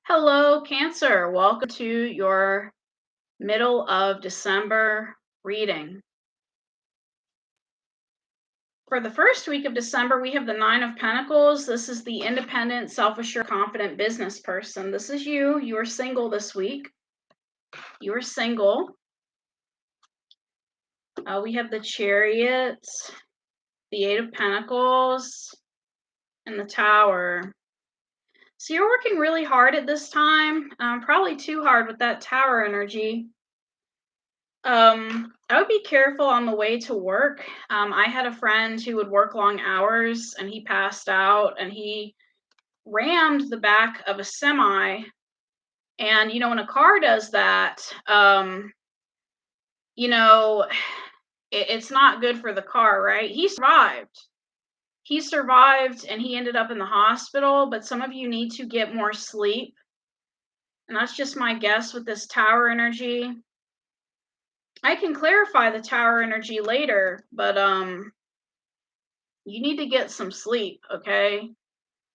Hello, Cancer. Welcome to your middle of December reading. For the first week of December, we have the Nine of Pentacles. This is the independent, self-assured, confident business person. This is you. You are single this week. You are single. We have the Chariot, the Eight of Pentacles, and the Tower. So you're working really hard at this time, probably too hard with that Tower energy. I would be careful on the way to work. I had a friend who would work long hours and he passed out and he rammed the back of a semi. And, when a car does that, it's not good for the car, right? He survived. He survived and he ended up in the hospital, but some of you need to get more sleep. And that's just my guess with this Tower energy. I can clarify the Tower energy later, but you need to get some sleep, okay?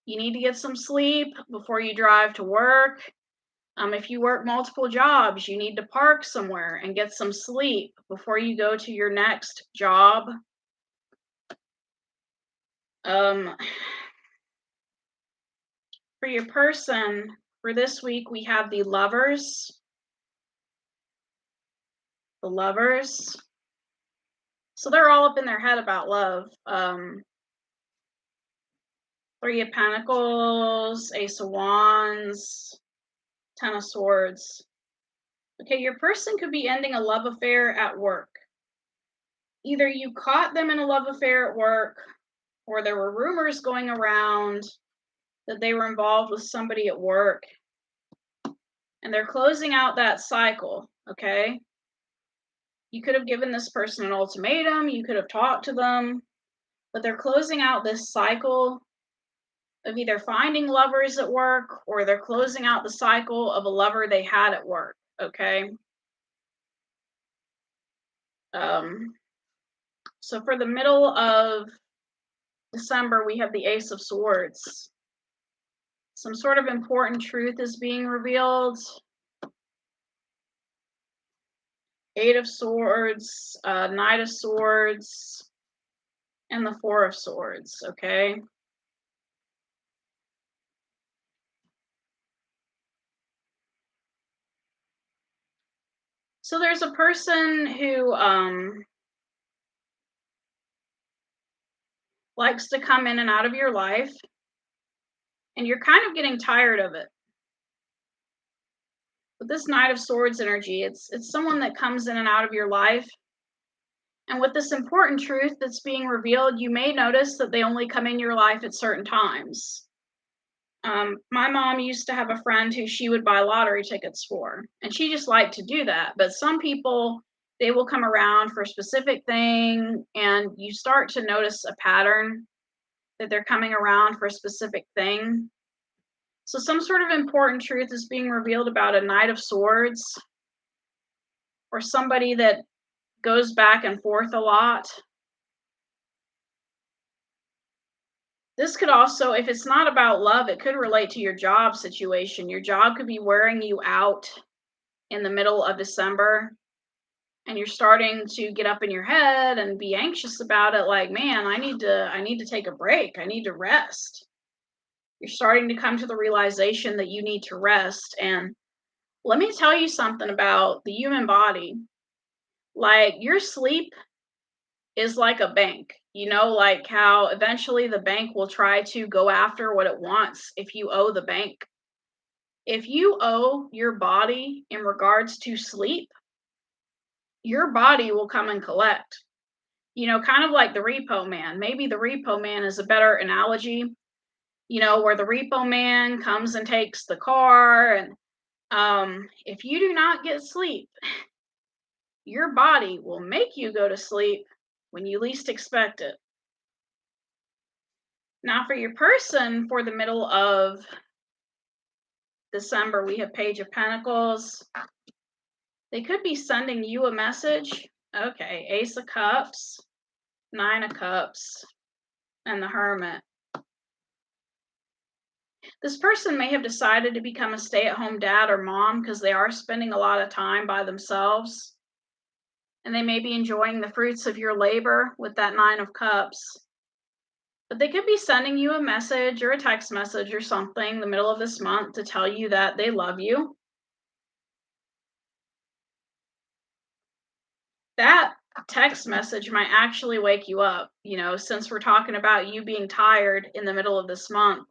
You need to get some sleep before you drive to work. If you work multiple jobs, you need to park somewhere and get some sleep before you go to your next job. For your person, for this week, we have the Lovers. The Lovers. So they're all up in their head about love. Three of Pentacles, Ace of Wands, Ten of Swords. Okay, your person could be ending a love affair at work. Either you caught them in a love affair at work, or there were rumors going around that they were involved with somebody at work, and they're closing out that cycle, okay? You could have given this person an ultimatum, you could have talked to them, but they're closing out this cycle of either finding lovers at work or they're closing out the cycle of a lover they had at work, okay? So for the middle of December, we have the Ace of Swords. Some sort of important truth is being revealed. Eight of Swords, Knight of Swords, and the Four of Swords, okay? So there's a person who likes to come in and out of your life, and you're kind of getting tired of it. With this Knight of Swords energy, it's someone that comes in and out of your life. And with this important truth that's being revealed, you may notice that they only come in your life at certain times. My mom used to have a friend who she would buy lottery tickets for, and she just liked to do that. But some people, they will come around for a specific thing, and you start to notice a pattern that they're coming around for a specific thing. So some sort of important truth is being revealed about a Knight of Swords, or somebody that goes back and forth a lot. This could also, if it's not about love, it could relate to your job situation. Your job could be wearing you out in the middle of December, and you're starting to get up in your head and be anxious about it, like, man, I need to take a break. I need to rest. You're starting to come to the realization that you need to rest. And let me tell you something about the human body. Like, your sleep is like a bank, like how eventually the bank will try to go after what it wants if you owe the bank. If you owe your body in regards to sleep, your body will come and collect. Kind of like the repo man. Maybe the repo man is a better analogy, where the repo man comes and takes the car. And if you do not get sleep, your body will make you go to sleep when you least expect it. Now, for your person, for the middle of December, we have Page of Pentacles. They could be sending you a message. Okay, Ace of Cups, Nine of Cups, and the Hermit. This person may have decided to become a stay-at-home dad or mom because they are spending a lot of time by themselves. And they may be enjoying the fruits of your labor with that Nine of Cups. But they could be sending you a message or a text message or something in the middle of this month to tell you that they love you. That text message might actually wake you up. Since we're talking about you being tired in the middle of this month,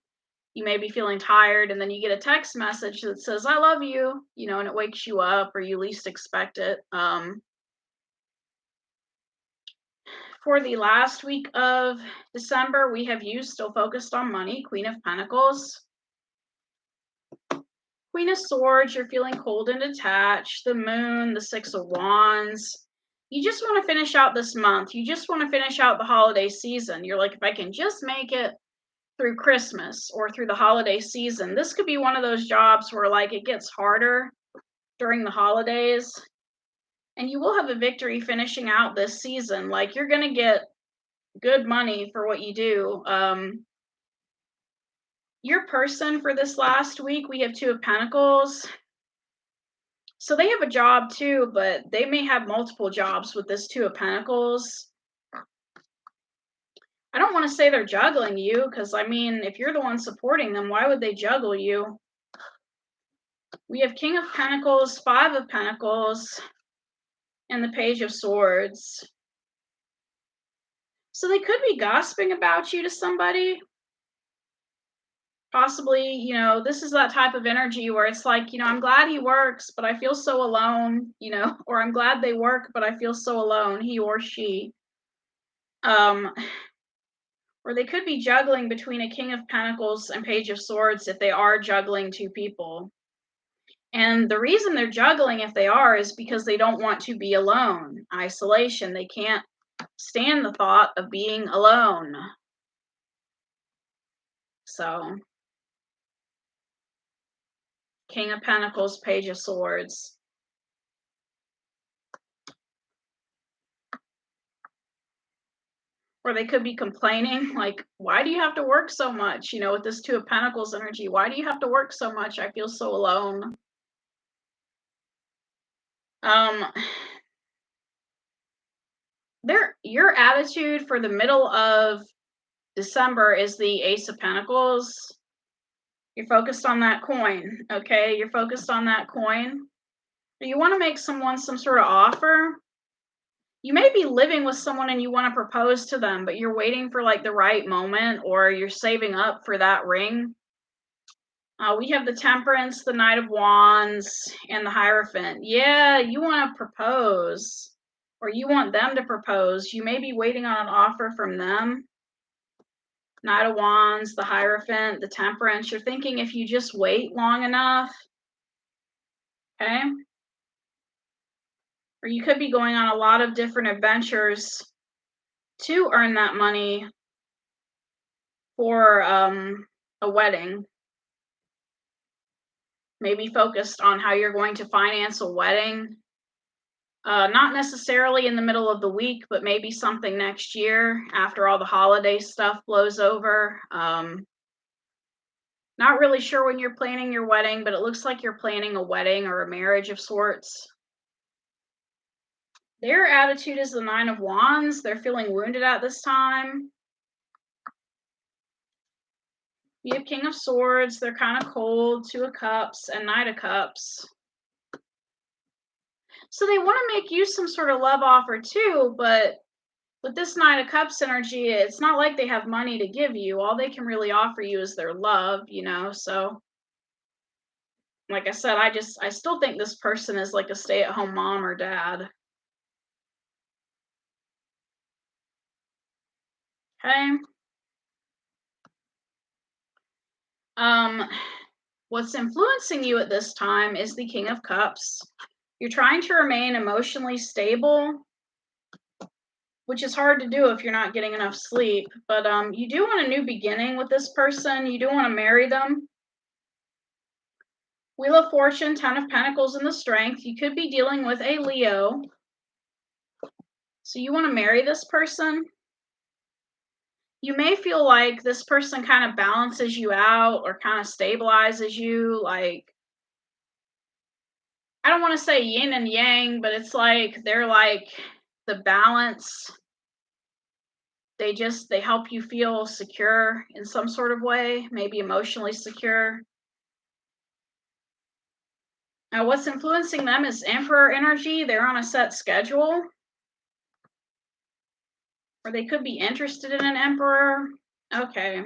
you may be feeling tired and then you get a text message that says, I love you, and it wakes you up or you least expect it. For the last week of December, we have you still focused on money, Queen of Pentacles. Queen of Swords, you're feeling cold and detached. The Moon, the Six of Wands. You just want to finish out this month. You just want to finish out the holiday season. You're like, if I can just make it through Christmas or through the holiday season. This could be one of those jobs where like it gets harder during the holidays. And you will have a victory finishing out this season. Like you're going to get good money for what you do. Your person for this last week, we have Two of Pentacles. So they have a job too, but they may have multiple jobs with this Two of Pentacles. I don't want to say they're juggling you, because I mean, if you're the one supporting them, why would they juggle you? We have King of Pentacles, Five of Pentacles, and the Page of Swords. So they could be gossiping about you to somebody. Possibly, this is that type of energy where it's like, I'm glad he works, but I feel so alone, or I'm glad they work, but I feel so alone, he or she. Or they could be juggling between a King of Pentacles and Page of Swords if they are juggling two people. And the reason they're juggling, if they are, is because they don't want to be alone. Isolation. They can't stand the thought of being alone. So, King of Pentacles, Page of Swords. Or they could be complaining, like, why do you have to work so much? With this Two of Pentacles energy, why do you have to work so much? I feel so alone. Your attitude for the middle of December is the Ace of Pentacles. You're focused on that coin, okay? You're focused on that coin. You want to make someone some sort of offer. You may be living with someone and you want to propose to them, but you're waiting for like the right moment, or you're saving up for that ring. We have the Temperance, the Knight of Wands, and the Hierophant. Yeah, you want to propose, or you want them to propose. You may be waiting on an offer from them. Knight of Wands, the Hierophant, the Temperance. You're thinking if you just wait long enough, okay? Or you could be going on a lot of different adventures to earn that money for a wedding. Maybe focused on how you're going to finance a wedding. Not necessarily in the middle of the week, but maybe something next year after all the holiday stuff blows over. Not really sure when you're planning your wedding, but it looks like you're planning a wedding or a marriage of sorts. Their attitude is the Nine of Wands. They're feeling wounded at this time. You have King of Swords. They're kind of cold. Two of Cups and Knight of Cups. So they want to make you some sort of love offer too, but with this Knight of Cups energy, it's not like they have money to give you. All they can really offer you is their love, so like I said, I still think this person is like a stay-at-home mom or dad. Okay. What's influencing you at this time is the King of Cups. You're trying to remain emotionally stable, which is hard to do if you're not getting enough sleep. But you do want a new beginning with this person. You do want to marry them. Wheel of Fortune, Ten of Pentacles, and the Strength. You could be dealing with a Leo. So you want to marry this person. You may feel like this person kind of balances you out or kind of stabilizes you. Like, I don't want to say yin and yang, but it's like they're like the balance. They help you feel secure in some sort of way, maybe emotionally secure. Now, what's influencing them is Emperor energy. They're on a set schedule, or they could be interested in an Emperor. Okay.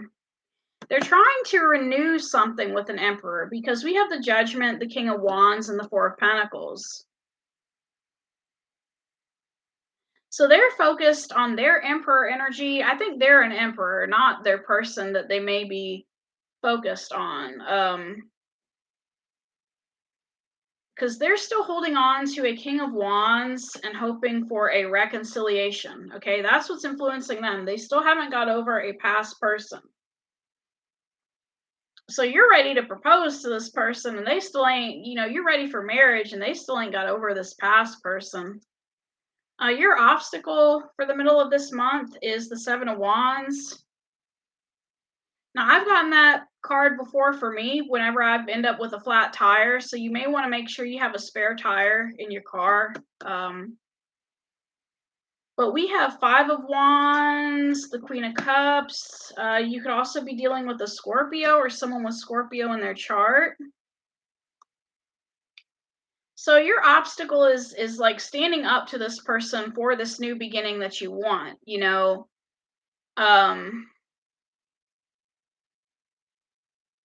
They're trying to renew something with an Emperor because we have the Judgment, the King of Wands, and the Four of Pentacles. So they're focused on their Emperor energy. I think they're an Emperor, not their person that they may be focused on. Because they're still holding on to a King of Wands and hoping for a reconciliation. Okay, that's what's influencing them. They still haven't got over a past person. So you're ready to propose to this person and they still ain't, you're ready for marriage and they still ain't got over this past person. Your obstacle for the middle of this month is the Seven of Wands. Now, I've gotten that card before for me whenever I've end up with a flat tire, so you may want to make sure you have a spare tire in your car. But we have Five of Wands, the Queen of Cups. You could also be dealing with a Scorpio or someone with Scorpio in their chart. So your obstacle is like standing up to this person for this new beginning that you want,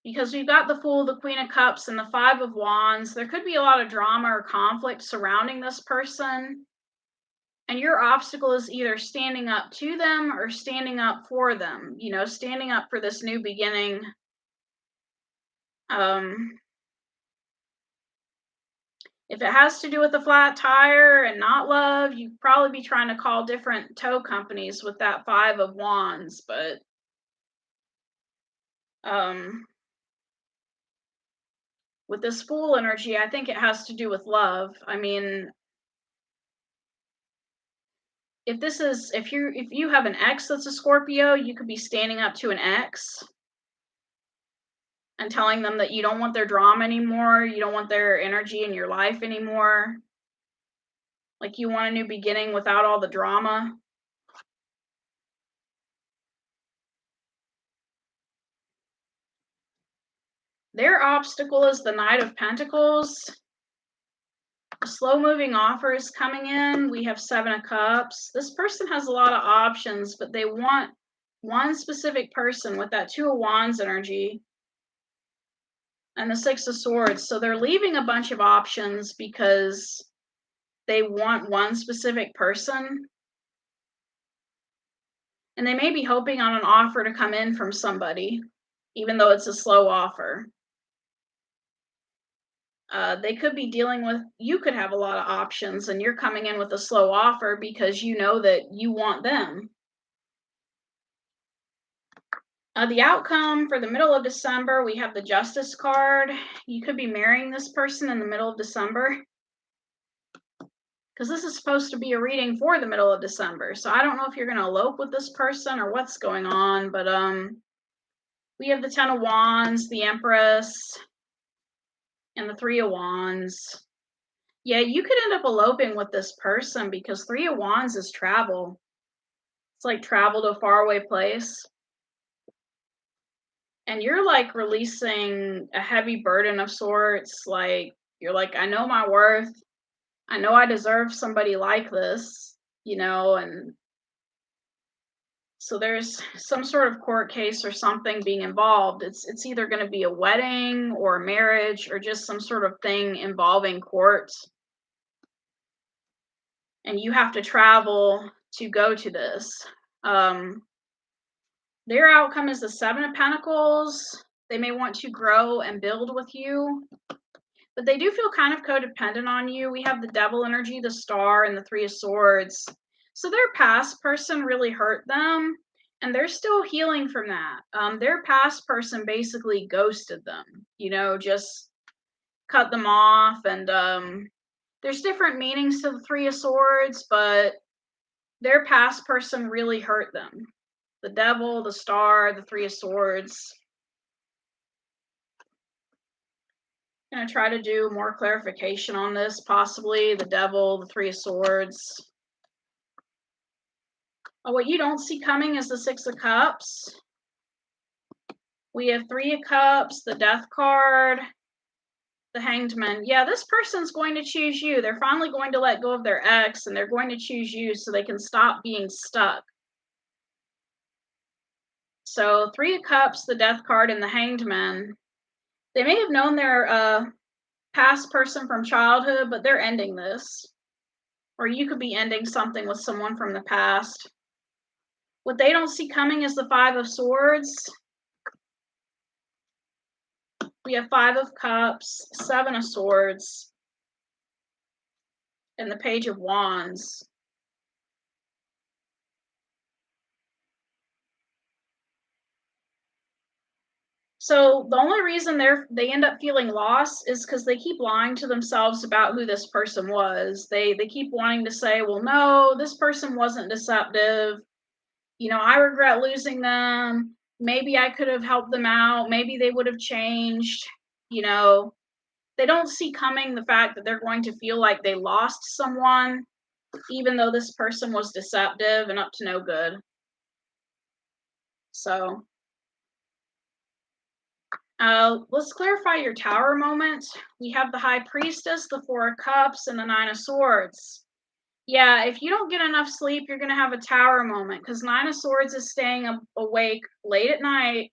because we've got the Fool, the Queen of Cups, and the Five of Wands. There could be a lot of drama or conflict surrounding this person. And your obstacle is either standing up to them or standing up for them, standing up for this new beginning. If it has to do with a flat tire and not love, you'd probably be trying to call different tow companies with that Five of Wands. But with this Fool energy, I think it has to do with love. I mean, if you have an ex that's a Scorpio, you could be standing up to an ex and telling them that you don't want their drama anymore, you don't want their energy in your life anymore. Like, you want a new beginning without all the drama. Their obstacle is the Knight of Pentacles. A slow-moving offer is coming in. We have Seven of Cups. This person has a lot of options, but they want one specific person with that Two of Wands energy and the Six of Swords. So they're leaving a bunch of options because they want one specific person. And they may be hoping on an offer to come in from somebody, even though it's a slow offer. They could be dealing with, you could have a lot of options and you're coming in with a slow offer because you know that you want them. The outcome for the middle of December, we have the Justice card. You could be marrying this person in the middle of December, because this is supposed to be a reading for the middle of December. So I don't know if you're going to elope with this person or what's going on, but we have the Ten of Wands, the Empress, and the Three of Wands. Yeah, you could end up eloping with this person because Three of Wands is travel. It's like travel to a faraway place. And you're like releasing a heavy burden of sorts. Like, you're like, I know my worth. I know I deserve somebody like this, and so there's some sort of court case or something being involved. It's either going to be a wedding or a marriage or just some sort of thing involving courts. And you have to travel to go to this. Their outcome is the Seven of Pentacles. They may want to grow and build with you, but they do feel kind of codependent on you. We have the Devil energy, the Star, and the Three of Swords. So their past person really hurt them, and they're still healing from that. Their past person basically ghosted them, just cut them off. And there's different meanings to the Three of Swords, but their past person really hurt them. the Devil, the Star, the Three of Swords. I'm going to try to do more clarification on this, possibly. The Devil, the Three of Swords. Oh, what you don't see coming is the Six of Cups. We have Three of Cups, the Death card, the Hanged Man. Yeah, this person's going to choose you. They're finally going to let go of their ex, and they're going to choose you so they can stop being stuck. So Three of Cups, the Death card, and the Hanged Man. They may have known their past person from childhood, but they're ending this. Or you could be ending something with someone from the past. What they don't see coming is the Five of Swords. We have Five of Cups, Seven of Swords, and the Page of Wands. So the only reason they end up feeling lost is because they keep lying to themselves about who this person was. They keep wanting to say, well, no, this person wasn't deceptive. You know, I regret losing them. Maybe I could have helped them out. Maybe they would have changed. You know, they don't see coming the fact that they're going to feel like they lost someone, even though this person was deceptive and up to no good. So let's clarify your Tower moment. We have the High Priestess, the Four of Cups, and the Nine of Swords. Yeah, if you don't get enough sleep, you're going to have a Tower moment, because Nine of Swords is staying awake late at night.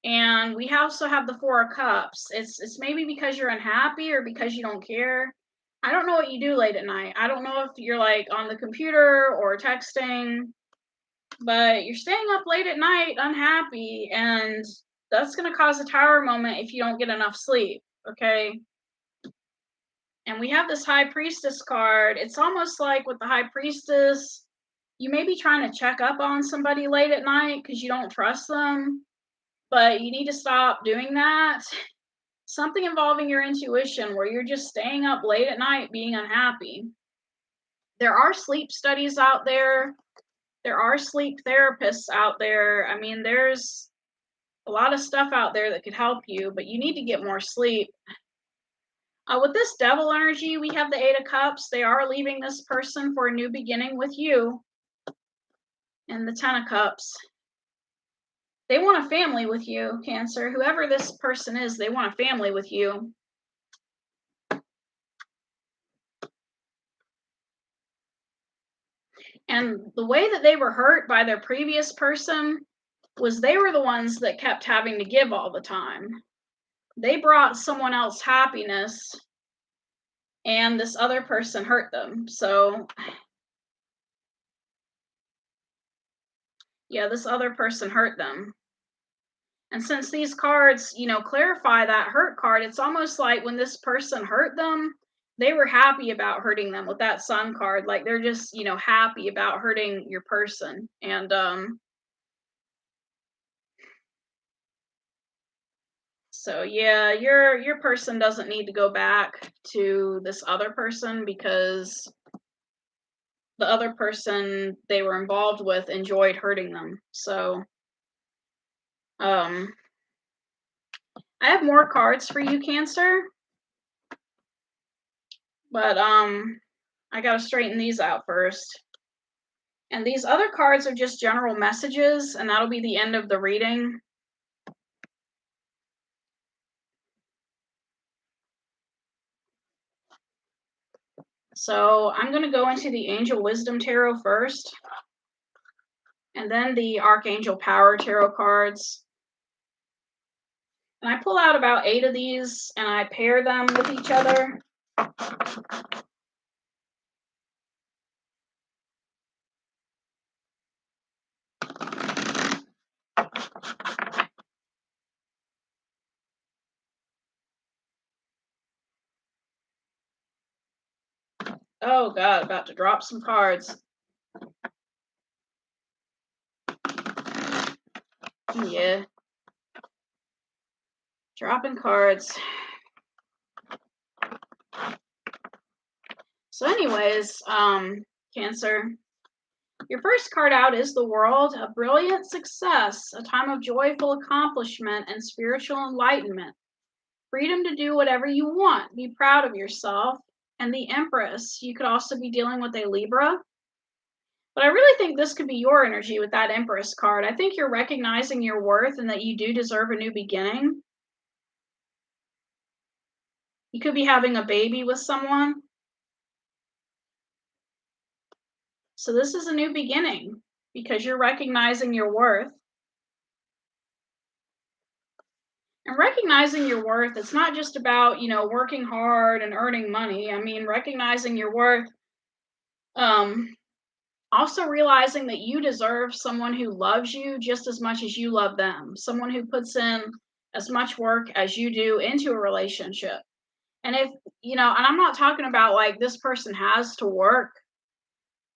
And we also have the Four of Cups. It's maybe because you're unhappy or because you don't care. I don't know what you do late at night. I don't know if you're like on the computer or texting, but you're staying up late at night unhappy, and that's going to cause a Tower moment if you don't get enough sleep, okay? And we have this High Priestess card. It's almost like with the High Priestess, you may be trying to check up on somebody late at night because you don't trust them, but you need to stop doing that. Something involving your intuition where you're just staying up late at night being unhappy. There are sleep studies out there. There are sleep therapists out there. I mean, there's a lot of stuff out there that could help you, but you need to get more sleep. With this Devil energy, we have the Eight of Cups. They are leaving this person for a new beginning with you. And the Ten of Cups. They want a family with you, Cancer. Whoever this person is, they want a family with you. And the way that they were hurt by their previous person was they were the ones that kept having to give all the time. They brought someone else happiness, and this other person hurt them. So, yeah, this other person hurt them. And since these cards, you know, clarify that hurt card, it's almost like when this person hurt them, they were happy about hurting them with that Sun card. Like they're just, you know, happy about hurting your person. And so yeah, your person doesn't need to go back to this other person because the other person they were involved with enjoyed hurting them. So I have more cards for you, Cancer. But I gotta straighten these out first. And these other cards are just general messages, and that'll be the end of the reading. So I'm gonna go into the Angel Wisdom Tarot first, and then the Archangel Power Tarot cards. And I pull out about 8 of these, and I pair them with each other. Oh God, about to drop some cards. Yeah. Dropping cards. So anyways, Cancer, Your first card out is the World, a brilliant success, a time of joyful accomplishment and spiritual enlightenment. Freedom to do whatever you want. Be proud of yourself. And the Empress, you could also be dealing with a Libra. But I really think this could be your energy with that Empress card. I think you're recognizing your worth and that you do deserve a new beginning. You could be having a baby with someone. So this is a new beginning because you're recognizing your worth. And recognizing your worth, it's not just about, working hard and earning money. I mean, recognizing your worth, also realizing that you deserve someone who loves you just as much as you love them, someone who puts in as much work as you do into a relationship. And if, and I'm not talking about like this person has to work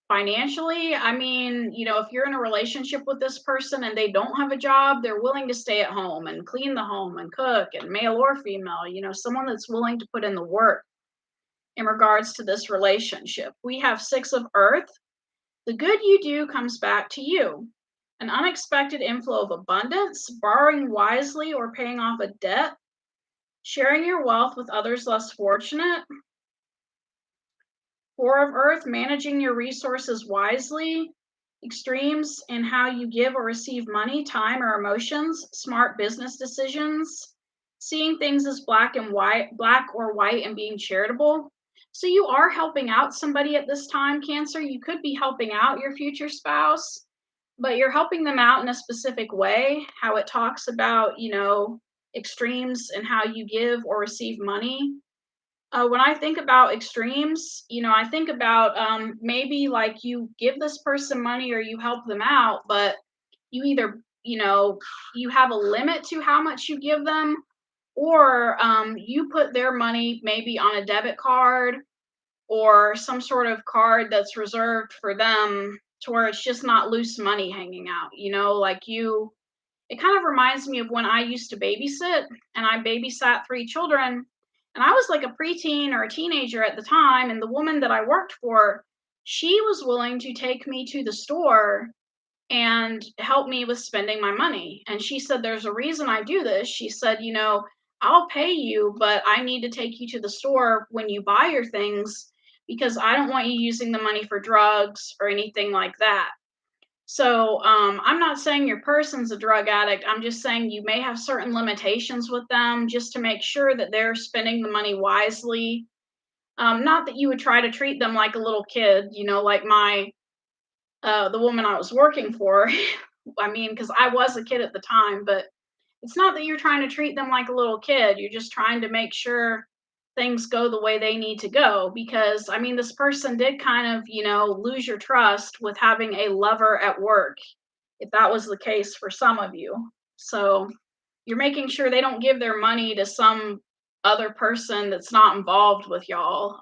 financially. I mean, if you're in a relationship with this person and they don't have a job, they're willing to stay at home and clean the home and cook, and male or female, someone that's willing to put in the work in regards to this relationship. We have 6 of Earth. The good you do comes back to you. An unexpected inflow of abundance, borrowing wisely or paying off a debt, sharing your wealth with others less fortunate. 4 of Earth, managing your resources wisely, extremes in how you give or receive money, time, or emotions, smart business decisions, seeing things as black or white, and being charitable. So you are helping out somebody at this time, Cancer. You could be helping out your future spouse, but you're helping them out in a specific way, how it talks about, extremes in how you give or receive money. When I think about extremes, I think about maybe like you give this person money or you help them out, but you either, you have a limit to how much you give them, or you put their money maybe on a debit card or some sort of card that's reserved for them to where it's just not loose money hanging out, like you. It kind of reminds me of when I used to babysit, and I babysat 3 children, and I was like a preteen or a teenager at the time, and the woman that I worked for, she was willing to take me to the store and help me with spending my money. And she said, "There's a reason I do this." She said, "I'll pay you, but I need to take you to the store when you buy your things because I don't want you using the money for drugs or anything like that." So I'm not saying your person's a drug addict. I'm just saying you may have certain limitations with them just to make sure that they're spending the money wisely. Not that you would try to treat them like a little kid, like the woman I was working for. I mean, because I was a kid at the time, but it's not that you're trying to treat them like a little kid. You're just trying to make sure things go the way they need to go. Because, I mean, this person did kind of, lose your trust with having a lover at work, if that was the case for some of you. So you're making sure they don't give their money to some other person that's not involved with y'all.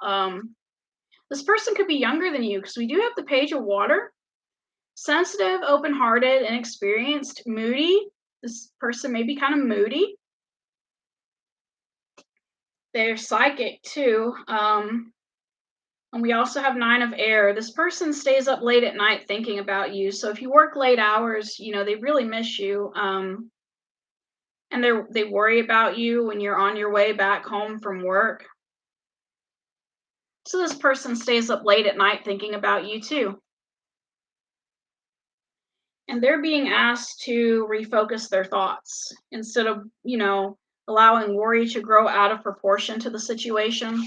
This person could be younger than you because we do have the Page of Water. Sensitive, open-hearted, inexperienced, moody. This person may be kind of moody. They're psychic too. And we also have 9 of Air. This person stays up late at night thinking about you. So if you work late hours, they really miss you. And they worry about you when you're on your way back home from work. So this person stays up late at night thinking about you too. And they're being asked to refocus their thoughts instead of, allowing worry to grow out of proportion to the situation.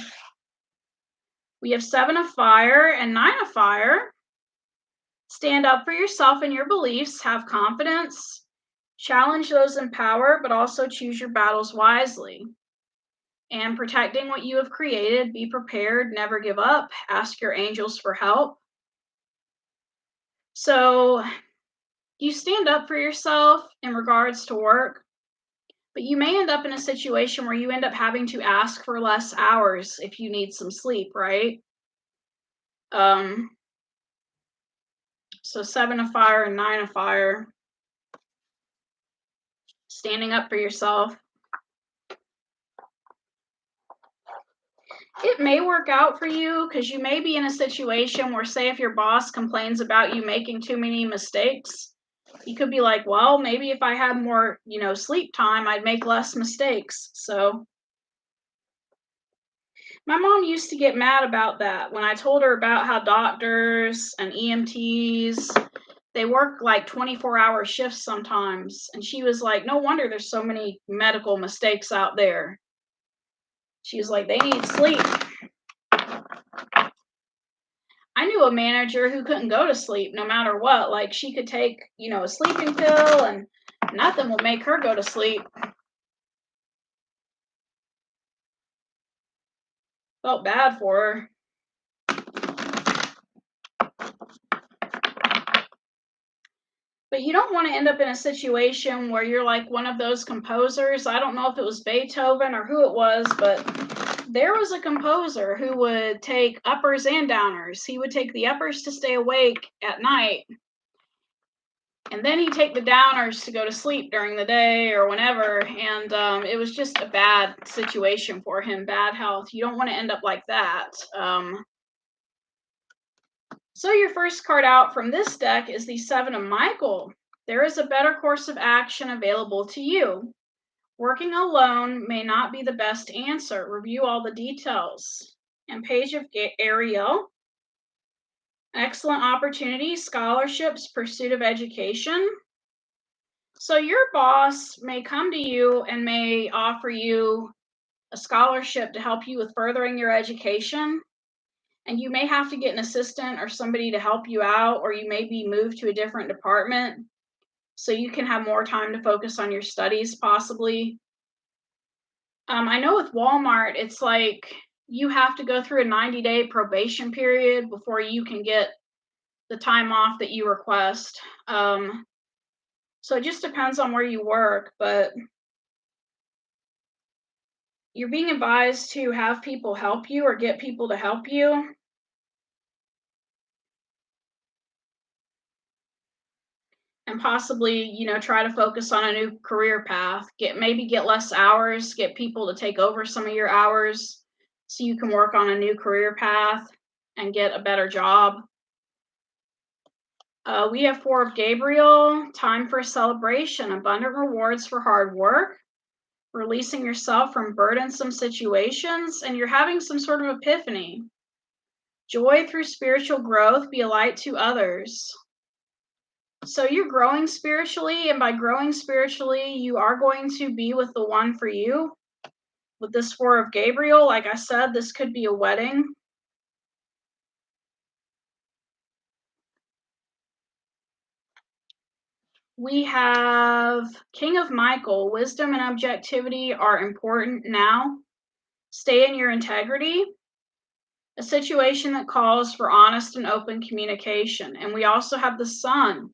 We have 7 of Fire and 9 of Fire. Stand up for yourself and your beliefs, have confidence, challenge those in power, but also choose your battles wisely. And protecting what you have created, be prepared, never give up, ask your angels for help. So you stand up for yourself in regards to work, but you may end up in a situation where you end up having to ask for less hours if you need some sleep, right? So 7 of Fire and 9 of Fire. Standing up for yourself. it may work out for you because you may be in a situation where, say, if your boss complains about you making too many mistakes, you could be like, well, maybe if I had more, sleep time, I'd make less mistakes. So my mom used to get mad about that when I told her about how doctors and EMTs, they work like 24-hour shifts sometimes. And she was like, no wonder there's so many medical mistakes out there. She was like, they need sleep. I knew a manager who couldn't go to sleep no matter what. Like, she could take, a sleeping pill and nothing will make her go to sleep. Felt bad for her. But you don't want to end up in a situation where you're like one of those composers. I don't know if it was Beethoven or who it was, but there was a composer who would take uppers and downers. He would take the uppers to stay awake at night, and then he'd take the downers to go to sleep during the day or whenever. And it was just a bad situation for him, bad health. You don't want to end up like that. So your first card out from this deck is the Seven of Michael. There is a better course of action available to you. Working alone may not be the best answer. Review all the details. And Page of Ariel. Excellent opportunity, scholarships, pursuit of education. So your boss may come to you and may offer you a scholarship to help you with furthering your education. And you may have to get an assistant or somebody to help you out, or you may be moved to a different department so you can have more time to focus on your studies, possibly. I know with Walmart, it's like you have to go through a 90-day probation period before you can get the time off that you request. So it just depends on where you work, but you're being advised to have people help you or get people to help you. And possibly, try to focus on a new career path. Maybe get less hours, get people to take over some of your hours so you can work on a new career path and get a better job. We have Four of Gabriel, time for a celebration, abundant rewards for hard work, releasing yourself from burdensome situations, and you're having some sort of epiphany. Joy through spiritual growth, be a light to others. So you're growing spiritually, and by growing spiritually, you are going to be with the one for you. With this Four of Gabriel, like I said, this could be a wedding. We have King of Michael. Wisdom and objectivity are important now. Stay in your integrity. A situation that calls for honest and open communication. And we also have the Sun.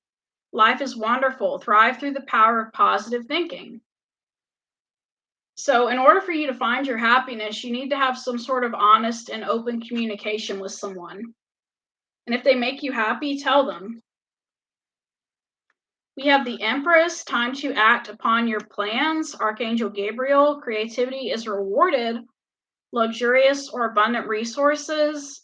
Life is wonderful. Thrive through the power of positive thinking. So in order for you to find your happiness, you need to have some sort of honest and open communication with someone. And if they make you happy, tell them. We have the Empress, time to act upon your plans. Archangel Gabriel, creativity is rewarded. Luxurious or abundant resources.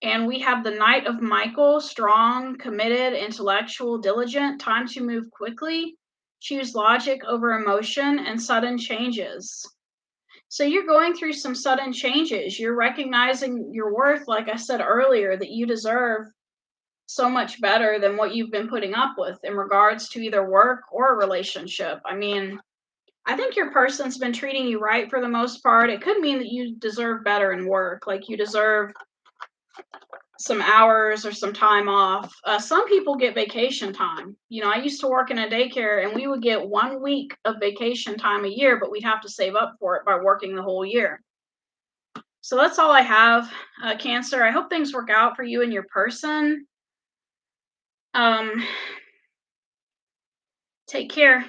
And we have the Knight of Michael, strong, committed, intellectual, diligent, time to move quickly. Choose logic over emotion and sudden changes. So you're going through some sudden changes. You're recognizing your worth, like I said earlier, that you deserve so much better than what you've been putting up with in regards to either work or a relationship. I mean, I think your person's been treating you right for the most part. It could mean that you deserve better in work, like you deserve some hours or some time off. Some people get vacation time. I used to work in a daycare and we would get 1 week of vacation time a year, but we'd have to save up for it by working the whole year. So that's all I have, Cancer. I hope things work out for you and your person. Take care.